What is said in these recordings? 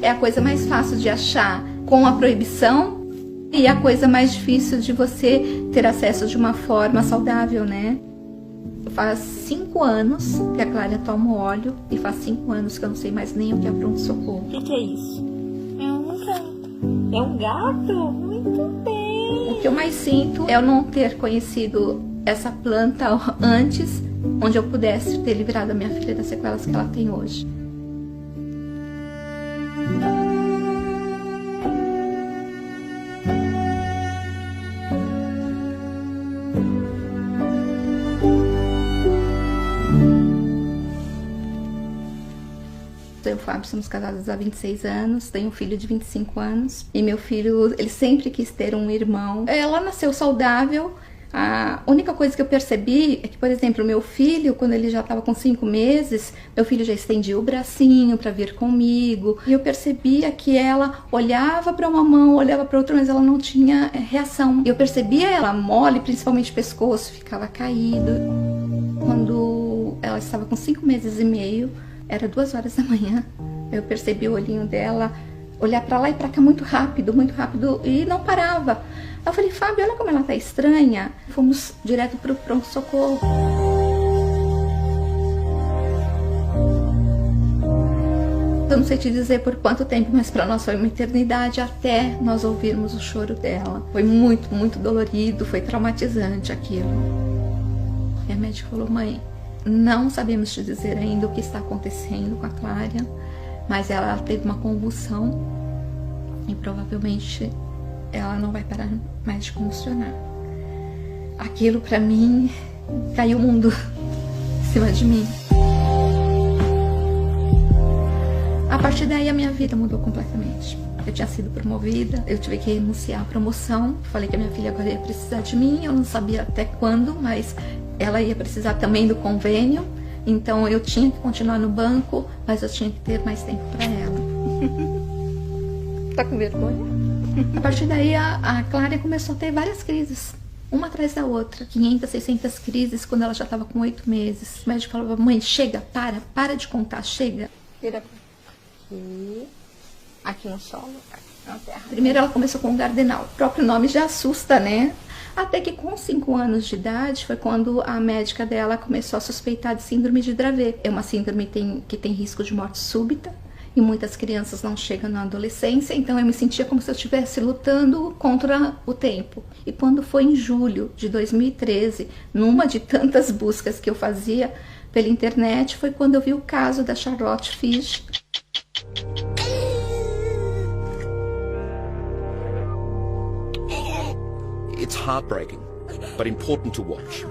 É a coisa mais fácil de achar com a proibição e a coisa mais difícil de você ter acesso de uma forma saudável, né? Faz 5 anos que a Clara toma o óleo e faz 5 anos que eu não sei mais nem o que é pronto-socorro. O que é isso? É um gato. É um gato? Muito bem. O que eu mais sinto é eu não ter conhecido essa planta antes, onde eu pudesse ter livrado a minha filha das sequelas que ela tem hoje. Eu e o Fábio somos casados há 26 anos, tenho um filho de 25 anos. E meu filho, ele sempre quis ter um irmão. Ela nasceu saudável. A única coisa que eu percebi é que, por exemplo, meu filho, quando ele já estava com 5 meses, meu filho já estendia o bracinho para vir comigo. E eu percebia que ela olhava para uma mão, olhava para outra, mas ela não tinha reação. Eu percebia ela mole, principalmente o pescoço, ficava caído. Quando ela estava com 5 meses e meio, era 2 horas da manhã, eu percebi o olhinho dela olhar pra lá e pra cá muito rápido, e não parava. Eu falei, Fábio, olha como ela tá estranha. Fomos direto pro pronto-socorro. Eu não sei te dizer por quanto tempo, mas pra nós foi uma eternidade até nós ouvirmos o choro dela. Foi muito, muito dolorido, foi traumatizante aquilo. E a médica falou, mãe, não sabemos te dizer ainda o que está acontecendo com a Clara, mas ela teve uma convulsão e provavelmente ela não vai parar mais de convulsionar. Aquilo pra mim, caiu o mundo em cima de mim. A partir daí a minha vida mudou completamente. Eu tinha sido promovida, eu tive que renunciar à promoção, falei que a minha filha agora ia precisar de mim, eu não sabia até quando, mas ela ia precisar também do convênio, então eu tinha que continuar no banco, mas eu tinha que ter mais tempo para ela. Tá com vergonha? A partir daí a Clara começou a ter várias crises, uma atrás da outra, 500, 600 crises quando ela já estava com 8 meses. O médico falava, mãe, chega, para de contar, chega. Vira aqui no solo, na terra. Primeiro ela começou com o gardenal, o próprio nome já assusta, né? Até que com 5 anos de idade foi quando a médica dela começou a suspeitar de síndrome de Dravet. É uma síndrome que tem risco de morte súbita e muitas crianças não chegam na adolescência, então eu me sentia como se eu estivesse lutando contra o tempo. E quando foi em julho de 2013, numa de tantas buscas que eu fazia pela internet, foi quando eu vi o caso da Charlotte Fish. It's heartbreaking, but important to watch.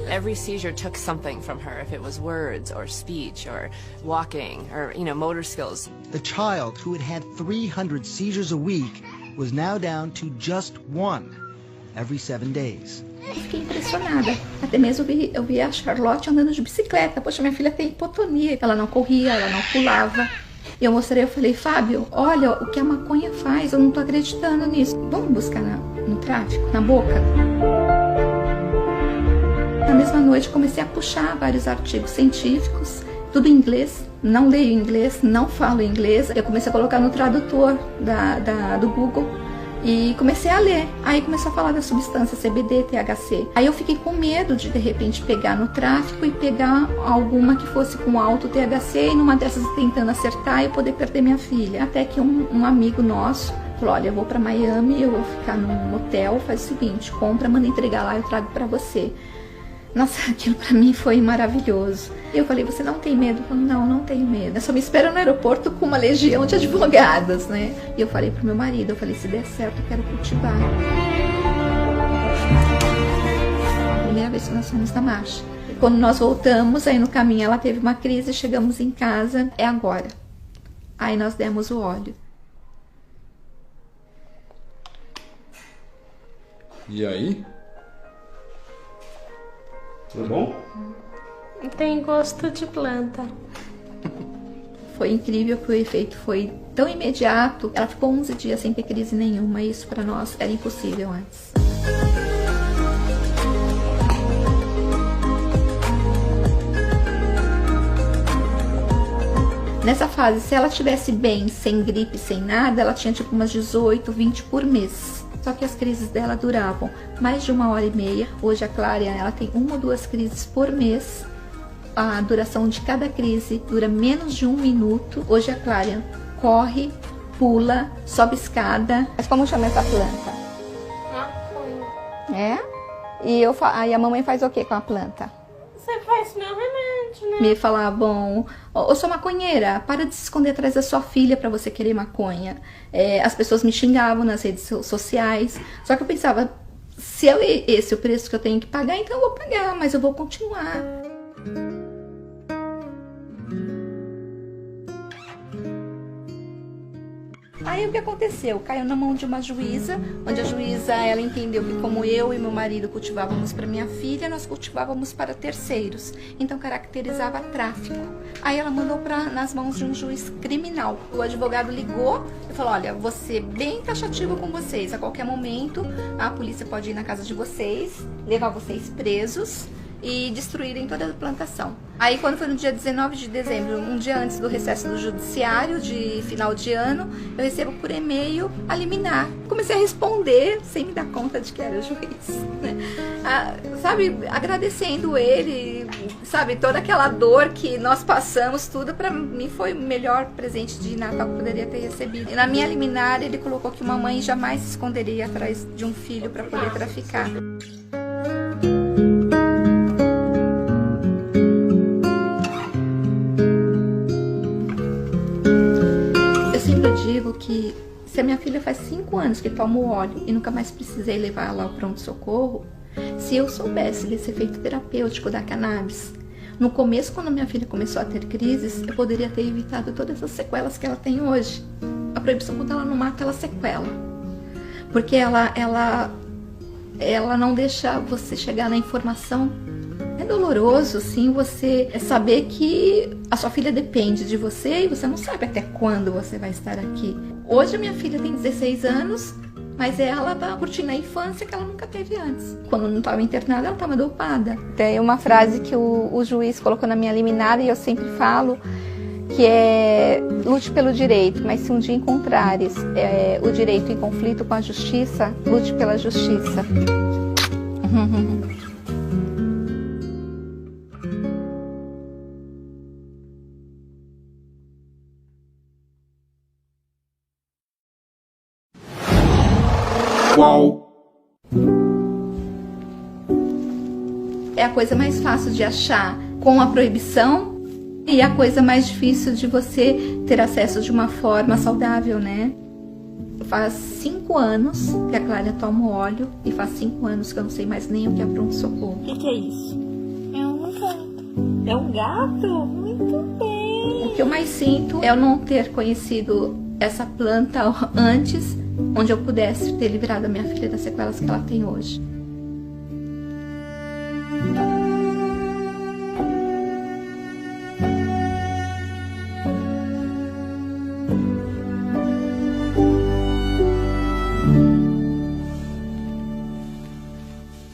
Every seizure took something from her, if it was words or speech or walking or, motor skills. The child who had had 300 seizures a week was now down to just 1 every 7 days. Eu fiquei impressionada. Até mesmo eu vi a Charlotte andando de bicicleta. Poxa, minha filha tem hipotonia. Ela não corria, ela não pulava. E eu mostrei, eu falei, Fábio, olha o que a maconha faz, eu não tô acreditando nisso. Vamos buscar no tráfico, na boca? Na mesma noite comecei a puxar vários artigos científicos, tudo em inglês, não leio inglês, não falo inglês. Eu comecei a colocar no tradutor do Google e comecei a ler. Aí começou a falar da substância CBD, THC. Aí eu fiquei com medo de repente pegar no tráfico e pegar alguma que fosse com alto THC e numa dessas tentando acertar e poder perder minha filha. Até que um amigo nosso falou, olha, eu vou para Miami, eu vou ficar num hotel, faz o seguinte, compra, manda entregar lá, eu trago para você. Nossa, aquilo pra mim foi maravilhoso. E eu falei, você não tem medo? Eu falei, não tenho medo. Eu só me espero no aeroporto com uma legião de advogadas, né? E eu falei pro meu marido, eu falei, se der certo, eu quero cultivar. Primeira vez que nós fomos na marcha. Quando nós voltamos, aí no caminho ela teve uma crise, chegamos em casa, é agora. Aí nós demos o óleo. E aí? Tudo bom? Tem gosto de planta. Foi incrível que o efeito foi tão imediato. Ela ficou 11 dias sem ter crise nenhuma. Isso para nós era impossível antes. Nessa fase, se ela estivesse bem, sem gripe, sem nada, ela tinha tipo umas 18, 20 por mês. Só que as crises dela duravam mais de 1h30. Hoje a Clara, ela tem 1 ou 2 crises por mês. A duração de cada crise dura menos de 1 minuto. Hoje a Clara corre, pula, sobe escada. Mas como chama essa planta? Maconha. É? E aí a mamãe faz o que com a planta? Você faz meu remédio, né? Me falavam, ô sua maconheira, para de se esconder atrás da sua filha pra você querer maconha. As pessoas me xingavam nas redes sociais. Só que eu pensava, se esse é o preço que eu tenho que pagar, então eu vou pagar, mas eu vou continuar. Aí o que aconteceu? Caiu na mão de uma juíza, onde a juíza ela entendeu que como eu e meu marido cultivávamos para minha filha, nós cultivávamos para terceiros. Então caracterizava tráfico. Aí ela mandou nas mãos de um juiz criminal. O advogado ligou e falou, olha, vou ser bem taxativo com vocês. A qualquer momento a polícia pode ir na casa de vocês, levar vocês presos e destruírem toda a plantação. Aí quando foi no dia 19 de dezembro, um dia antes do recesso do judiciário, de final de ano, eu recebo por e-mail a liminar. Comecei a responder sem me dar conta de que era o juiz, né? Sabe, agradecendo ele, sabe, toda aquela dor que nós passamos, tudo pra mim foi o melhor presente de Natal que eu poderia ter recebido. E na minha liminar ele colocou que uma mãe jamais se esconderia atrás de um filho para poder traficar. Digo que se a minha filha faz 5 anos que toma o óleo e nunca mais precisei levar ela ao pronto-socorro, se eu soubesse desse efeito terapêutico da cannabis, no começo, quando minha filha começou a ter crises, eu poderia ter evitado todas as sequelas que ela tem hoje. A proibição, quando ela não mata, ela sequela. Porque ela não deixa você chegar na informação. É doloroso, sim, você saber que a sua filha depende de você e você não sabe até quando você vai estar aqui. Hoje a minha filha tem 16 anos, mas ela tá curtindo a infância que ela nunca teve antes. Quando não estava internada, ela estava dopada. Tem uma frase que o juiz colocou na minha liminar e eu sempre falo, que é: lute pelo direito, mas se um dia encontrares o direito em conflito com a justiça, lute pela justiça. Qual? É a coisa mais fácil de achar com a proibição e a coisa mais difícil de você ter acesso de uma forma saudável, né? Faz 5 anos que a Clara toma óleo e faz 5 anos que eu não sei mais nem o que é pronto-socorro. O que é isso? É um gato. É um gato? Muito bem. O que eu mais sinto é eu não ter conhecido essa planta antes, onde eu pudesse ter livrado a minha filha das sequelas que ela tem hoje.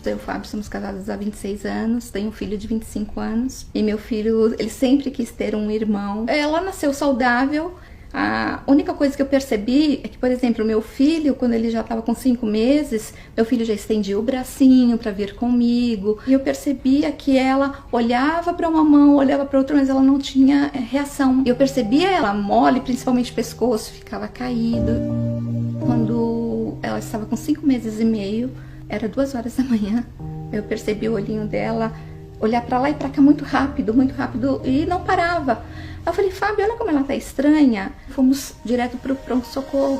Eu e o Fábio somos casados há 26 anos, tenho um filho de 25 anos e meu filho, ele sempre quis ter um irmão. Ela nasceu saudável. A única coisa que eu percebi é que, por exemplo, o meu filho, quando ele já estava com 5 meses, meu filho já estendia o bracinho para vir comigo. E eu percebia que ela olhava para uma mão, olhava para outra, mas ela não tinha reação. E eu percebia ela mole, principalmente o pescoço, ficava caído. Quando ela estava com 5 meses e meio, era 2 horas da manhã, eu percebi o olhinho dela olhar para lá e para cá muito rápido, e não parava. Eu falei, Fábio, olha como ela tá estranha. Fomos direto pro pronto-socorro.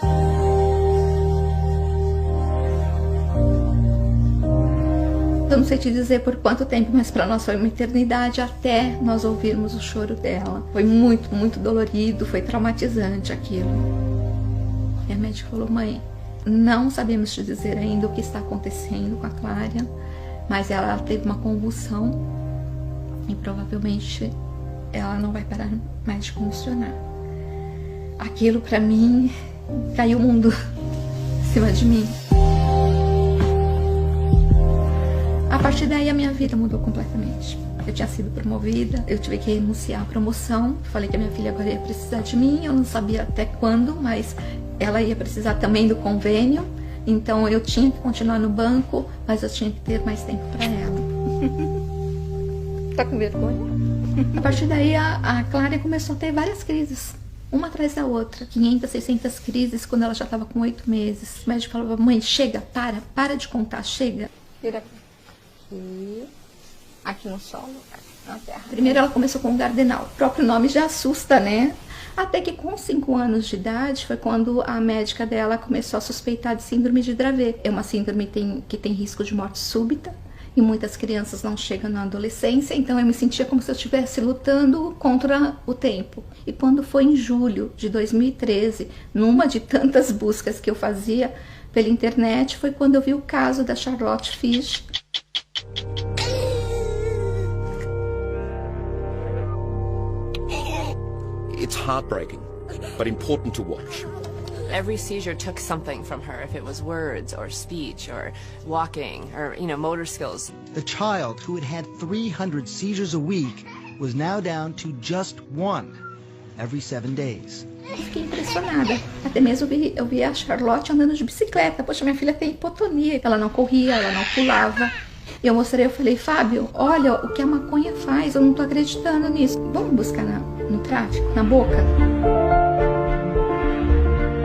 Eu não sei te dizer por quanto tempo, mas para nós foi uma eternidade até nós ouvirmos o choro dela. Foi muito, muito dolorido, foi traumatizante aquilo. E a médica falou, mãe, não sabemos te dizer ainda o que está acontecendo com a Clara, mas ela teve uma convulsão e provavelmente ela não vai parar mais de convulsionar. Aquilo pra mim, caiu o mundo em cima de mim. A partir daí a minha vida mudou completamente. que eu tinha sido promovida. Eu tive que renunciar à promoção. Falei que a minha filha agora ia precisar de mim. Eu não sabia até quando, mas ela ia precisar também do convênio. Então eu tinha que continuar no banco, mas eu tinha que ter mais tempo para ela. Tá com vergonha? A partir daí a Clara começou a ter várias crises, uma atrás da outra. 500, 600 crises quando ela já estava com 8 meses. O médico falava: mãe, chega, para de contar, chega. Vira aqui no solo, na terra. Primeiro ela começou com o gardenal. O próprio nome já assusta, né? Até que com 5 anos de idade foi quando a médica dela começou a suspeitar de síndrome de Dravet. É uma síndrome que tem risco de morte súbita e muitas crianças não chegam na adolescência, então eu me sentia como se eu estivesse lutando contra o tempo. E quando foi em julho de 2013, numa de tantas buscas que eu fazia pela internet, foi quando eu vi o caso da Charlotte Fish. It's heartbreaking, but important to watch. Every seizure took something from her, if it was words or speech or walking or, motor skills. The child who had 300 seizures a week was now down to just 1 every 7 days. Eu fiquei impressionada. Até mesmo eu vi a Charlotte andando de bicicleta. Poxa, minha filha tem hipotonia. Ela não corria, ela não pulava. E eu falei, Fábio, olha o que a maconha faz, eu não tô acreditando nisso. Vamos buscar no tráfico, na boca?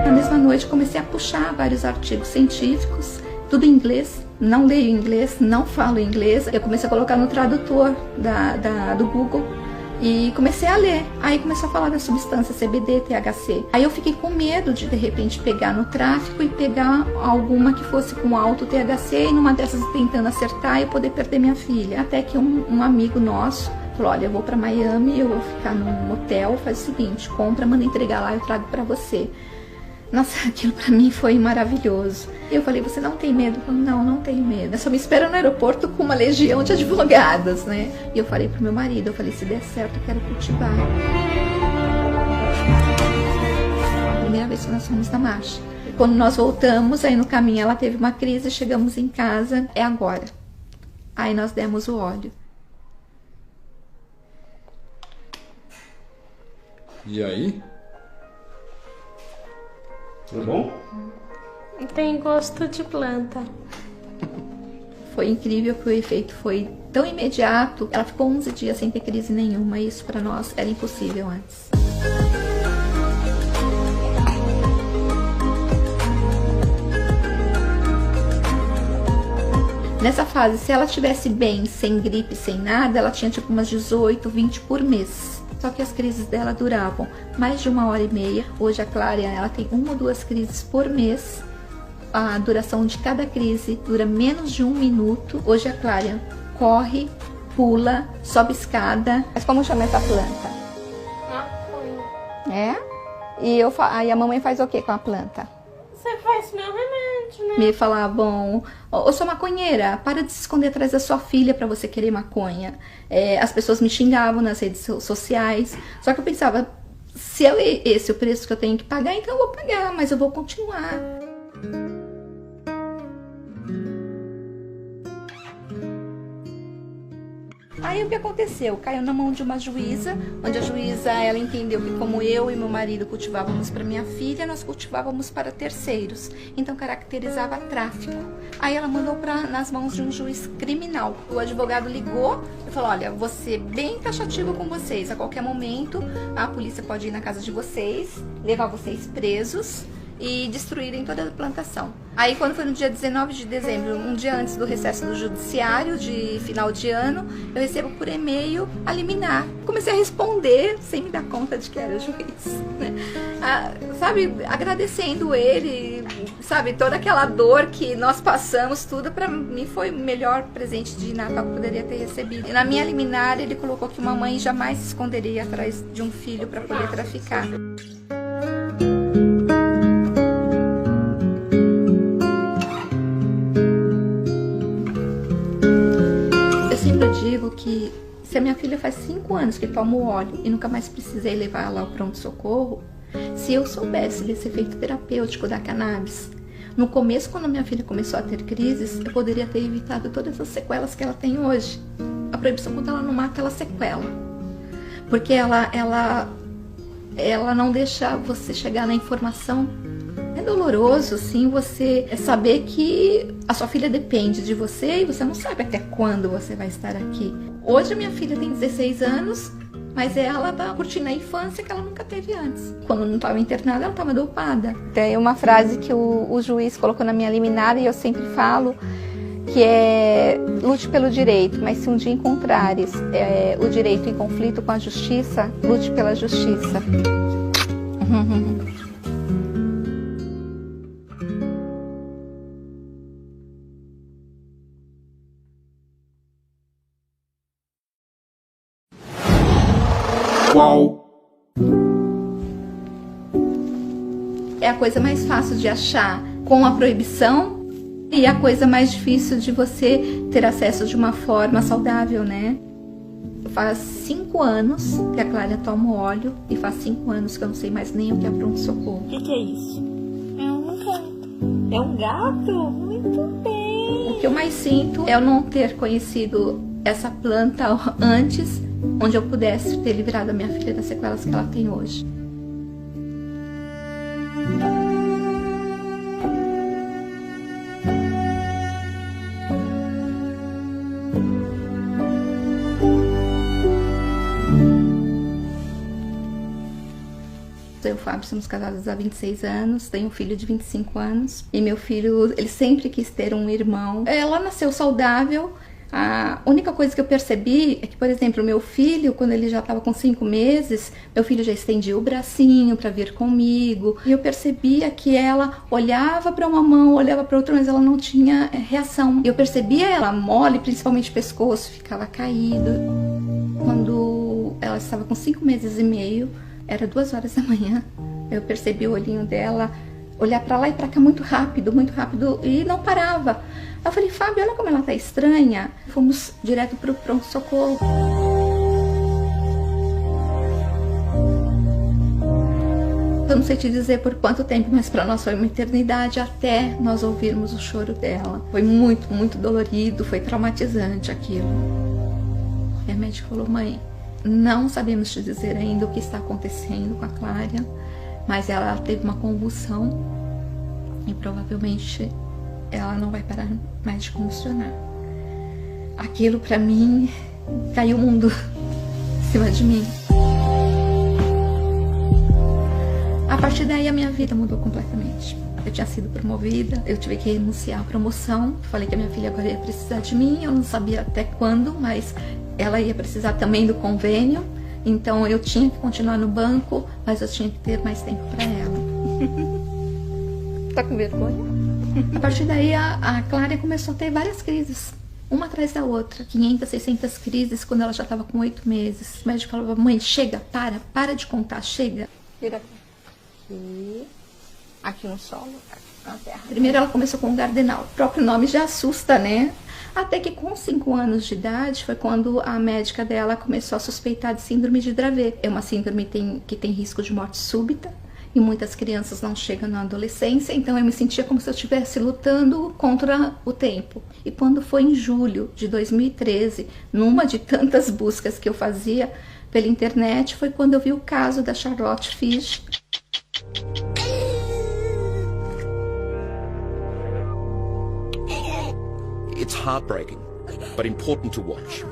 Na mesma noite comecei a puxar vários artigos científicos, tudo em inglês. Não leio inglês, não falo inglês. Eu comecei a colocar no tradutor do Google e comecei a ler. Aí começou a falar da substância CBD, THC. Aí eu fiquei com medo de repente pegar no tráfico e pegar alguma que fosse com alto THC e numa dessas tentando acertar e poder perder minha filha. Até que um amigo nosso falou: olha, eu vou pra Miami, eu vou ficar num hotel, faz o seguinte, compra, manda entregar lá, eu trago pra você. Nossa, aquilo pra mim foi maravilhoso. Eu falei: você não tem medo? Eu falei: não tenho medo. Eu só me espero no aeroporto com uma legião de advogadas, né? E eu falei pro meu marido, eu falei: se der certo, eu quero cultivar. Primeira vez que nós fomos na marcha. E quando nós voltamos, aí no caminho ela teve uma crise, chegamos em casa, é agora. Aí nós demos o óleo. E aí? Tudo bom? Tem gosto de planta. Foi incrível que o efeito foi tão imediato. Ela ficou 11 dias sem ter crise nenhuma. E isso para nós era impossível antes. Nessa fase, se ela estivesse bem, sem gripe, sem nada, ela tinha tipo umas 18, 20 por mês. Só que as crises dela duravam mais de 1h30. Hoje a Clara, ela tem 1 ou 2 crises por mês. A duração de cada crise dura menos de 1 minuto. Hoje a Clara corre, pula, sobe escada. Mas como chama essa planta? Maconha. É? Aí a mamãe faz o que com a planta? Você faz meu remédio, né? Me falavam: ô sua maconheira, para de se esconder atrás da sua filha pra você querer maconha. As pessoas me xingavam nas redes sociais. Só que eu pensava, se esse é o preço que eu tenho que pagar, então eu vou pagar, mas eu vou continuar. Aí o que aconteceu? Caiu na mão de uma juíza, onde a juíza, ela entendeu que como eu e meu marido cultivávamos para minha filha, nós cultivávamos para terceiros. Então caracterizava tráfico. Aí ela mandou nas mãos de um juiz criminal. O advogado ligou e falou: olha, vou ser bem taxativo com vocês. A qualquer momento a polícia pode ir na casa de vocês, levar vocês presos e destruírem toda a plantação. Aí quando foi no dia 19 de dezembro, um dia antes do recesso do judiciário de final de ano, eu recebo por e-mail a liminar. Comecei a responder sem me dar conta de que era juiz, né? Sabe, agradecendo ele, sabe, toda aquela dor que nós passamos, tudo pra mim foi o melhor presente de Natal que eu poderia ter recebido. E na minha liminar ele colocou que uma mãe jamais se esconderia atrás de um filho para poder traficar. Eu digo que se a minha filha faz 5 anos que toma o óleo e nunca mais precisei levar ela ao pronto-socorro, se eu soubesse desse efeito terapêutico da cannabis, no começo, quando minha filha começou a ter crises, eu poderia ter evitado todas as sequelas que ela tem hoje. proibição, quando ela não mata, ela sequela. Porque ela não deixa você chegar na informação. É doloroso, sim, você saber que a sua filha depende de você e você não sabe até quando você vai estar aqui. Hoje a minha filha tem 16 anos, mas ela tá curtindo a infância que ela nunca teve antes. Quando não estava internada, ela estava dopada. Tem uma frase que o juiz colocou na minha liminar e eu sempre falo, que é: lute pelo direito, mas se um dia encontrares o direito em conflito com a justiça, lute pela justiça. Qual? É a coisa mais fácil de achar com a proibição e a coisa mais difícil de você ter acesso de uma forma saudável, né? Faz 5 anos que a Clara toma o óleo e faz 5 anos que eu não sei mais nem o que é pronto-socorro. O que é isso? É um gato. É um gato? Muito bem. O que eu mais sinto é eu não ter conhecido essa planta antes, onde eu pudesse ter livrado a minha filha das sequelas que ela tem hoje. Eu e o Fábio somos casados há 26 anos, tenho um filho de 25 anos. E meu filho, ele sempre quis ter um irmão. Ela nasceu saudável. A única coisa que eu percebi é que, por exemplo, o meu filho, quando ele já estava com 5 meses, meu filho já estendia o bracinho para vir comigo. E eu percebia que ela olhava para uma mão, olhava para outra, mas ela não tinha reação. Eu percebia ela mole, principalmente o pescoço, ficava caído. Quando ela estava com 5 meses e meio, era 2 horas da manhã, eu percebi o olhinho dela olhar para lá e para cá muito rápido, e não parava. Eu falei: Fábio, olha como ela tá estranha. Fomos direto pro pronto-socorro. Eu não sei te dizer por quanto tempo, mas para nós foi uma eternidade até nós ouvirmos o choro dela. Foi muito, muito dolorido, foi traumatizante aquilo. E a médica falou: mãe, não sabemos te dizer ainda o que está acontecendo com a Clara, mas ela teve uma convulsão e provavelmente ela não vai parar mais de convulsionar. Aquilo pra mim, caiu o mundo em cima de mim. A partir daí a minha vida mudou completamente. Eu tinha sido promovida, eu tive que renunciar à promoção. Falei que a minha filha agora ia precisar de mim, eu não sabia até quando, mas ela ia precisar também do convênio. Então eu tinha que continuar no banco, mas eu tinha que ter mais tempo para ela. Tá com vergonha? A partir daí a Clara começou a ter várias crises, uma atrás da outra. 500, 600 crises quando ela já estava com 8 meses. O médico falava: mãe, chega, para de contar, chega. Vira aqui no solo, na terra. Primeiro ela começou com o gardenal. O próprio nome já assusta, né? Até que com 5 anos de idade foi quando a médica dela começou a suspeitar de síndrome de Dravet. É uma síndrome que tem risco de morte súbita e muitas crianças não chegam na adolescência, então eu me sentia como se eu estivesse lutando contra o tempo. E quando foi em julho de 2013, numa de tantas buscas que eu fazia pela internet, foi quando eu vi o caso da Charlotte Fish. It's heartbreaking, but important to watch.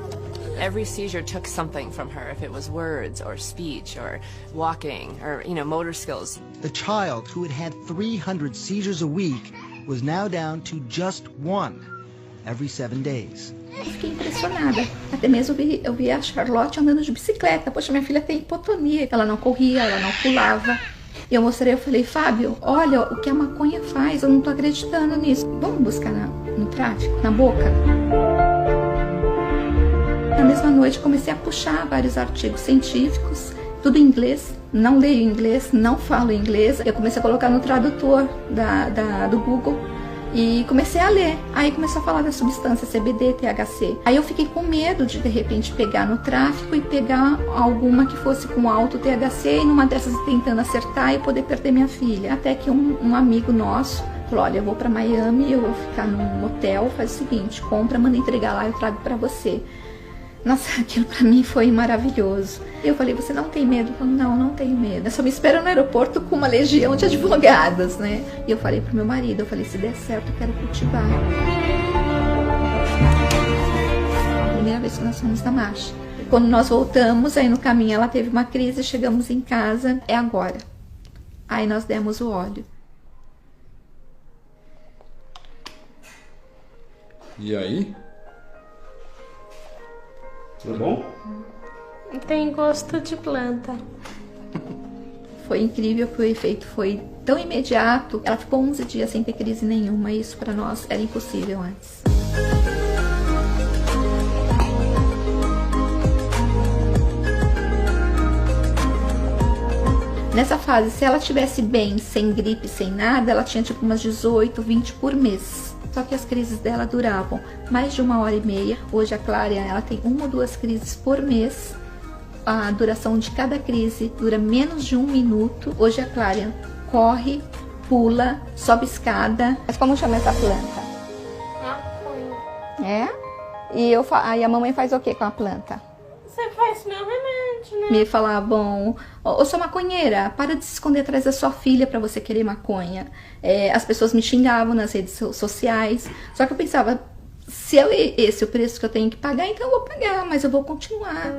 Every seizure took something from her, if it was words or speech or walking or, motor skills. The child who had had 300 seizures a week was now down to just 1 every 7 days. Eu fiquei impressionada. Até mesmo eu vi a Charlotte andando de bicicleta. Poxa, minha filha tem hipotonia. Ela não corria, ela não pulava. E eu mostrei, eu falei: Fábio, olha o que a maconha faz, eu não tô acreditando nisso. Vamos buscar no tráfico, na boca? Na mesma noite comecei a puxar vários artigos científicos, tudo em inglês. Não leio inglês, não falo inglês. Eu comecei a colocar no tradutor do Google e comecei a ler. Aí começou a falar da substância CBD, THC. Aí eu fiquei com medo de repente pegar no tráfico e pegar alguma que fosse com alto THC e numa dessas tentando acertar e poder perder minha filha. Até que um amigo nosso falou: olha, eu vou para Miami, eu vou ficar num motel, faz o seguinte, compra, manda entregar lá, eu trago para você. Nossa, aquilo pra mim foi maravilhoso. Eu falei, você não tem medo? Eu falei, não, não tenho medo. Eu só me espero no aeroporto com uma legião de advogadas, né? E eu falei pro meu marido, eu falei, se der certo, eu quero cultivar. Primeira vez que nós fomos na marcha. Quando nós voltamos, aí no caminho ela teve uma crise, chegamos em casa, é agora. Aí nós demos o óleo. E aí? Tudo bom? Tem gosto de planta. Foi incrível que o efeito foi tão imediato. Ela ficou 11 dias sem ter crise nenhuma. E isso para nós era impossível antes. Nessa fase, se ela estivesse bem, sem gripe, sem nada, ela tinha tipo umas 18, 20 por mês. Só que as crises dela duravam mais de 1h30. Hoje a Clara, ela tem 1 ou 2 crises por mês. A duração de cada crise dura menos de 1 minuto. Hoje a Clara corre, pula, sobe escada. Mas como chama essa planta? Maconha. É? E aí a mamãe faz o que com a planta? Você faz meu remédio, né? Me falavam, ô sua maconheira, para de se esconder atrás da sua filha pra você querer maconha. As pessoas me xingavam nas redes sociais. Só que eu pensava, se esse é o preço que eu tenho que pagar, então eu vou pagar, mas eu vou continuar.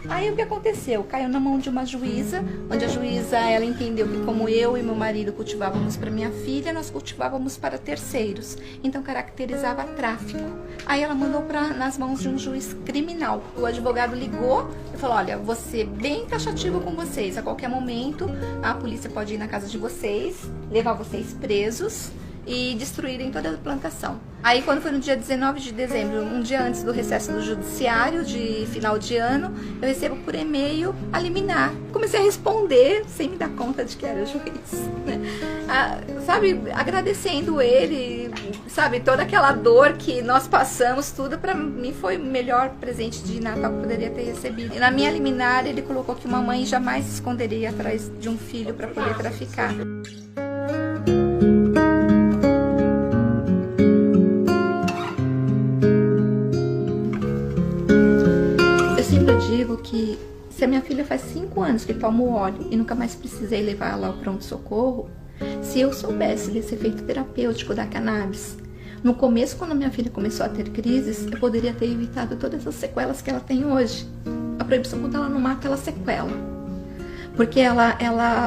Aí o que aconteceu? Caiu na mão de uma juíza, onde a juíza ela entendeu que como eu e meu marido cultivávamos para minha filha, nós cultivávamos para terceiros. Então caracterizava tráfico. Aí ela mandou nas mãos de um juiz criminal. O advogado ligou e falou, olha, vou ser bem taxativo com vocês. A qualquer momento a polícia pode ir na casa de vocês, levar vocês presos e destruírem toda a plantação. Aí quando foi no dia 19 de dezembro, um dia antes do recesso do judiciário, de final de ano, eu recebo por e-mail a liminar. Comecei a responder sem me dar conta de que era o juiz, né? Sabe, agradecendo ele, sabe, toda aquela dor que nós passamos, tudo pra mim foi o melhor presente de Natal que eu poderia ter recebido. E na minha liminar ele colocou que uma mãe jamais se esconderia atrás de um filho para poder traficar. Digo que se a minha filha faz 5 anos que toma o óleo e nunca mais precisei levar ela ao pronto-socorro, se eu soubesse desse efeito terapêutico da cannabis, no começo, quando a minha filha começou a ter crises, eu poderia ter evitado todas as sequelas que ela tem hoje. A proibição, quando ela não mata, ela sequela. Porque ela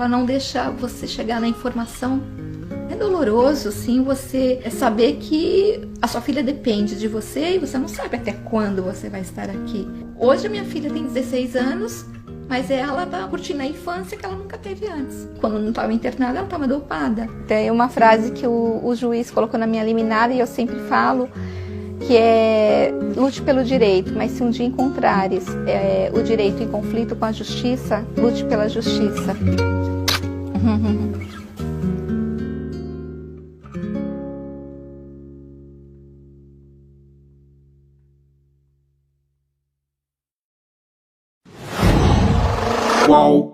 não deixa você chegar na informação. É doloroso, sim, você saber que a sua filha depende de você e você não sabe até quando você vai estar aqui. Hoje a minha filha tem 16 anos, mas ela tá curtindo a infância que ela nunca teve antes. Quando não estava internada, ela estava dopada. Tem uma frase que o juiz colocou na minha liminar e eu sempre falo, que é lute pelo direito, mas se um dia encontrares o direito em conflito com a justiça, lute pela justiça. Wow.